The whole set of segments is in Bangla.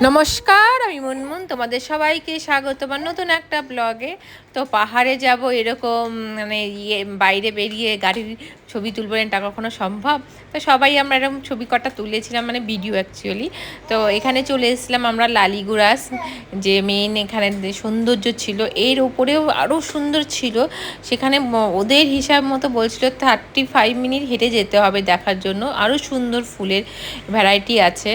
নমস্কার, আমি মুনমুন। তোমাদের সবাইকে স্বাগত আমার নতুন একটা ব্লগে। তো পাহাড়ে যাব এরকম মানে বাইরে বেরিয়ে গাড়ির ছবি তুলবো, এটা কখনো সম্ভব? তো সবাই আমরা এরকম ছবি কটা তুলেছিলাম, মানে ভিডিও অ্যাকচুয়ালি। তো এখানে চলে এসেছিলাম আমরা লালিগুড়াস, যে মেইন এখানে সৌন্দর্য ছিল, এর উপরেও আরও সুন্দর ছিল। সেখানে ওদের হিসাব মতো বলছিল 35 মিনিট হেঁটে যেতে হবে দেখার জন্য। আরও সুন্দর ফুলের ভ্যারাইটি আছে।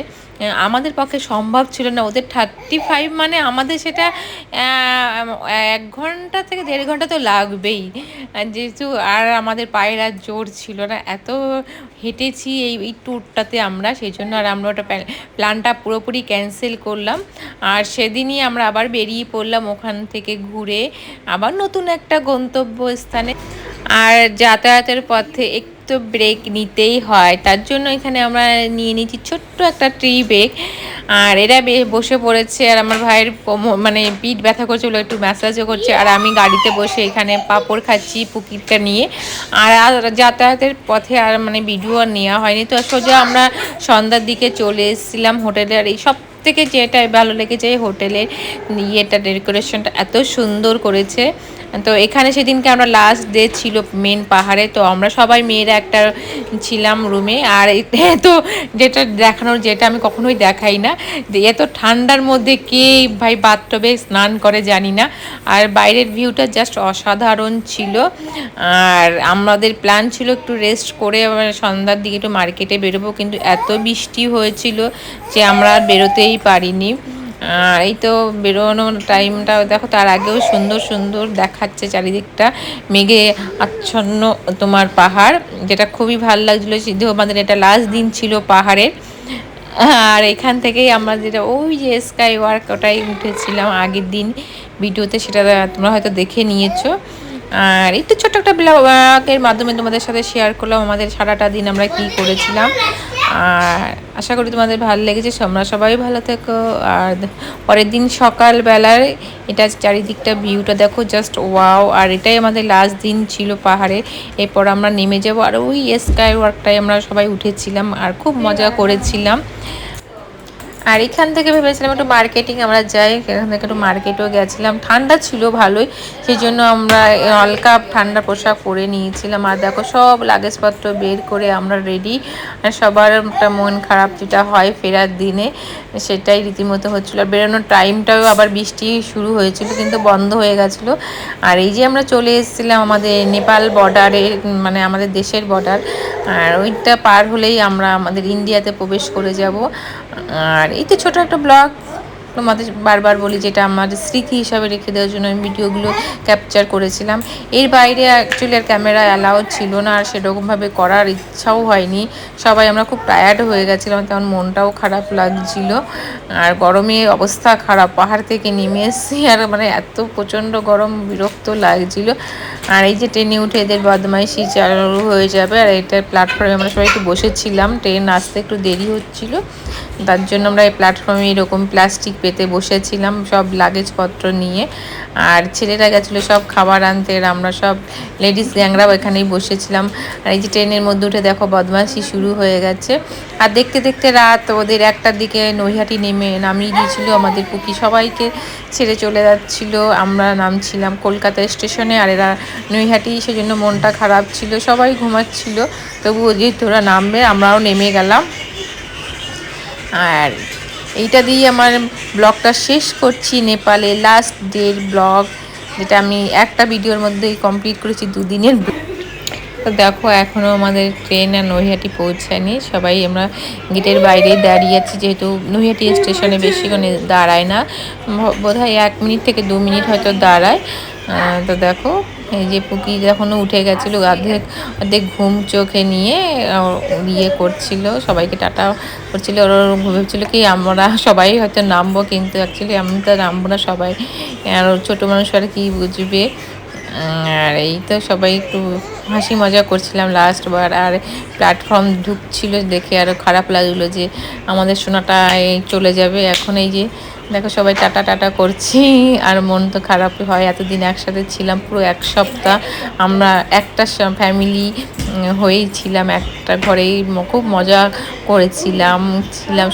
আমাদের পক্ষে সম্ভব ছিল না, ওদের 35 মানে আমাদের সেটা 1 ঘন্টা থেকে 1.5 ঘন্টা তো লাগবেই, যেহেতু আর আমাদের পায়ের আর জোর ছিল না, এত হেঁটেছি এই ট্যুরটাতে আমরা, সেই জন্য আর আমরা ওটা প্ল্যানটা পুরোপুরি ক্যান্সেল করলাম। আর সেদিনই আমরা আবার বেরিয়ে পড়লাম ওখান থেকে ঘুরে আবার নতুন একটা গন্তব্যস্থানে। আর যাতায়াতের পথে একটু ব্রেক নিতেই হয়, তার জন্য এখানে আমরা নিয়ে নিয়েছি ছোট্ট একটা ট্রি ব্রেক। আর এরা বসে পড়েছে, আর আমার ভাইয়ের মানে পিঠ ব্যথা করছে, ওগুলো একটু ম্যাসাজও করছে, আর আমি গাড়িতে বসে এখানে পাঁপড় খাচ্ছি পুকিটটা নিয়ে। আর যাতায়াতের পথে আর মানে ভিডিও আর নেওয়া হয়নি। তো সোজা আমরা সন্ধ্যার দিকে চলে এসেছিলাম হোটেলে। আর এই সব থেকে যেটা ভালো লেগেছে, হোটেলের ডেকোরেশনটা এত সুন্দর করেছে। তো এখানে সেদিনকে আমরা লাস্ট ডে ছিল মেন পাহাড়ে, তো আমরা সবাই মেয়েরা একটা ছিলাম রুমে। আর এত যেটা দেখানোর, যেটা আমি কখনোই দেখাই না, এত ঠান্ডার মধ্যে কে ভাই বাথটবে স্নান করে জানি না। আর বাইরের ভিউটা জাস্ট অসাধারণ ছিল। আর আমাদের প্ল্যান ছিল একটু রেস্ট করে সন্ধ্যার দিকে একটু মার্কেটে বেরোবো, কিন্তু এত বৃষ্টি হয়েছিল যে আমরা আর বেরোতেই পারিনি। এই তো বেরোনোর টাইমটা দেখো, তার আগেও সুন্দর সুন্দর দেখাচ্ছে চারিদিকটা, মেঘে আচ্ছন্ন তোমার পাহাড়, যেটা খুবই ভালো লাগছিলো। সিদ্ধু আমাদের এটা লাস্ট দিন ছিল পাহাড়ের। আর এখান থেকেই আমরা যেটা ওই যে স্কাই ওয়ার্ক, ওটাই উঠেছিলাম আগের দিন ভিডিওতে, সেটা তোমরা হয়তো দেখে নিয়েছো। আর এই তো ছোট্ট একটা ব্লগের মাধ্যমে তোমাদের সাথে শেয়ার করলাম আমাদের সারাটা দিন আমরা কি করেছিলাম। আর আশা করি তোমাদের ভালো লেগেছে, তোমরা সবাই ভালো থেকো। আর পরের দিন সকালবেলায় এটা চারিদিকটা ভিউটা দেখো, জাস্ট ওয়াও। আর এটাই আমাদের লাস্ট দিন ছিল পাহাড়ে, এরপর আমরা নেমে যাবো। আর ওই স্কাই ওয়ার্কটাই আমরা সবাই উঠেছিলাম আর খুব মজা করেছিলাম। আর এখান থেকে ভেবেছিলাম একটু মার্কেটিং আমরা যাই, এখান থেকে একটু মার্কেটেও গেছিলাম, ঠান্ডা ছিল ভালোই, সেই জন্য আমরা হালকা ঠান্ডা পোশাক পরে নিয়েছিলাম। আর দেখো সব লাগেজপত্র বের করে আমরা রেডি। সবার একটা মন খারাপ যেটা হয় ফেরার দিনে, সেটাই রীতিমতো হচ্ছিলো। আর বেরোনোর টাইমটাও আবার বৃষ্টি শুরু হয়েছিল, কিন্তু বন্ধ হয়ে গেছিলো। আর এই যে আমরা চলে এসেছিলাম আমাদের নেপাল বর্ডারে, মানে আমাদের দেশের বর্ডার। আর ওইটা পার হলেই আমরা আমাদের ইন্ডিয়াতে প্রবেশ করে যাব। আর এই তো ছোটো একটা ব্লগ তোমাদের বারবার বলি, যেটা আমাদের স্মৃতি হিসাবে রেখে দেওয়ার জন্য আমি ভিডিওগুলো ক্যাপচার করেছিলাম। এর বাইরে অ্যাকচুয়ালি আর ক্যামেরা অ্যালাউ ছিল না, আর সেরকমভাবে করার ইচ্ছাও হয়নি। সবাই আমরা খুব টায়ার্ড হয়ে গেছিলাম, তেমন মনটাও খারাপ লাগছিল। আর গরমে অবস্থা খারাপ, পাহাড় থেকে নেমে এসেছি আর মানে এত প্রচণ্ড গরম, বিরক্ত লাগছিল। আর এই যে ট্রেনে উঠে এদের বদমাইশি চালু হয়ে যাবে। আর এটা প্ল্যাটফর্মে আমরা সবাই একটু বসেছিলাম, ট্রেন আসতে একটু দেরি হচ্ছিল, তার জন্য আমরা এই প্ল্যাটফর্মে এরকম প্লাস্টিক পেতে বসেছিলাম সব লাগেজপত্র নিয়ে। আর ছেলেরা গেছিলো সব খাবার আনতে, আমরা সব লেডিস গ্যাংরাও এখানেই বসেছিলাম। আর এই যে ট্রেনের মধ্যে উঠে দেখো বদমাইশি শুরু হয়ে গেছে। আর দেখতে দেখতে রাত ওদের 1টার দিকে নৈহাটি নামিয়ে দিয়েছিল আমাদের পুকি, সবাইকে ছেড়ে চলে যাচ্ছিলো। আমরা নামছিলাম কলকাতা স্টেশনে, আর এরা নৈহাটি, সেজন্য মনটা খারাপ ছিল, সবাই ঘুমাচ্ছিল। তবুও যেহেতু ওরা নামবে আমরাও নেমে গেলাম। আর এইটা দিয়ে আমার ব্লগটা শেষ করছি, নেপালে লাস্ট ডের ব্লগ, যেটা আমি একটা ভিডিওর মধ্যেই কমপ্লিট করেছি 2 দিনের। তো দেখো এখনও আমাদের ট্রেন আর নৈহাটি পৌঁছায়নি, সবাই আমরা গেটের বাইরেই দাঁড়িয়ে আছি, যেহেতু নৈহাটি স্টেশনে বেশিক্ষণ দাঁড়ায় না, বোধহয় 1 মিনিট থেকে 2 মিনিট হয়তো দাঁড়ায়। তো দেখো এই যে পুকি এখনও উঠে গেছিলো, অর্ধেক ঘুম চোখে নিয়ে ইয়ে করছিল, সবাইকে টাটা করছিল। ওর ভেবেছিল কি আমরা সবাই হয়তো নামবো, কিন্তু অ্যাকচুয়ালি আমি তো নামবো না, সবাই আর ছোটো মানুষ আর কি বুঝবে। আর এই তো সবাই একটু হাসি মজা করছিলাম লাস্ট বার। আর প্ল্যাটফর্ম ঢুকছিল দেখে আরও খারাপ লাগলো যে আমাদের সোনাটা এই চলে যাবে। এখন এই যে দেখো সবাই টাটা টাটা করছি, আর মন তো খারাপই হয়। এতদিন একসাথে ছিলাম, পুরো এক সপ্তাহ আমরা একটা ফ্যামিলি হয়েই ছিলাম, একটা ঘরেই খুব মজা করেছিলাম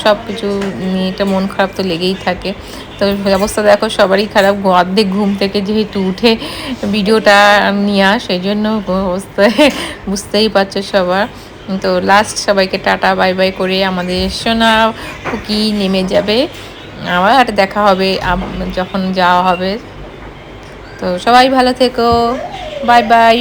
সব কিছু নিয়ে। একটা মন খারাপ তো লেগেই থাকে। তো অবস্থা দেখো সবারই খারাপ, অর্ধেক ঘুম থেকে যেহেতু উঠে ভিডিওটা নেওয়া, সেই জন্য অবস্থায় বুঝতেই পারছো সবার। তো লাস্ট সবাইকে টাটা বাই বাই করে আমাদের সোনা খুকি নেমে যাবে। আবার দেখা হবে যখন যাওয়া হবে। তো সবাই ভালো থেকো, বাই বাই।